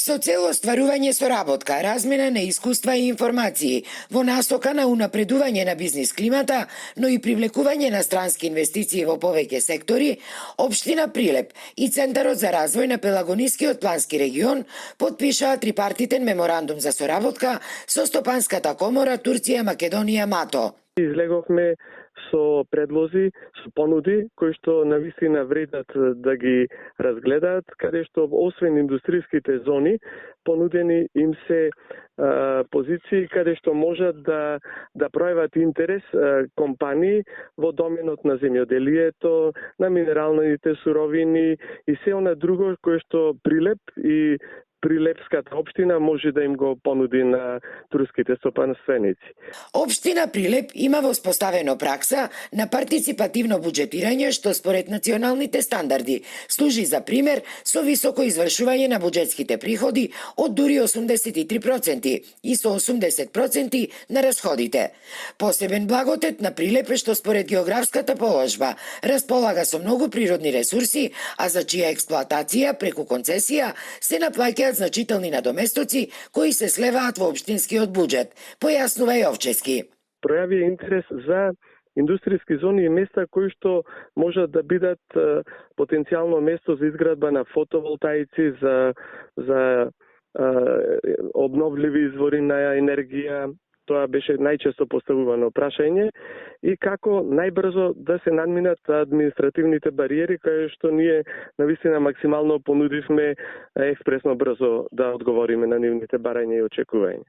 Со цел остварување соработка, размена на искуства и информации во насока на унапредување на бизнис климата, но и привлекување на странски инвестиции во повеќе сектори, Општина Прилеп и Центарот за развој на Пелагонискиот плански регион потпишаа трипартитен меморандум за соработка со Стопанската комора Турција, Македонија, МАТО. Излеговме со предлози, со понуди кои што навистина вредат да ги разгледаат, каде што освен индустријските зони понудени им се позиции каде што можат да прояват интерес компании во доменот на земјоделието, на минералните суровини и се она друго кое што Прилеп и Прилепската општина може да им го понуди на турските стопанственици. Општина Прилеп има воспоставено пракса на партиципативно буџетирање што според националните стандарди служи за пример со високо извршување на буџетските приходи од дури 83% и со 80% на расходите. Посебен благодет на Прилеп е што според географската положба располага со многу природни ресурси, а за чија експлоатација преку концесија се наплаќаат значителни надоместоци кои се слеваат во општинскиот буџет, појаснува Јовчевски. Пројави интерес за индустријски зони и места кои што можат да бидат потенцијално место за изградба на фотоволтаици, за обновливи извори на енергија. Тоа беше најчесто поставувано прашање и како најбрзо да се надминат административните бариери, кај што ние навистина максимално понудивме експресно брзо да одговориме на нивните барања и очекувања.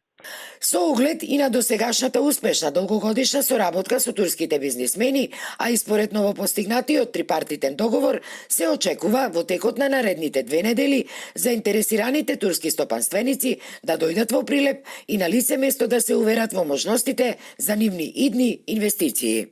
Со оглед и на досегашната успешна долгогодишна соработка со турските бизнисмени, а и според новопостигнатиот трипартитен договор, се очекува во текот на наредните 2 недели заинтересираните турски стопанственици да дојдат во Прилеп и на лице место да се уверат во можностите за нивни идни инвестиции.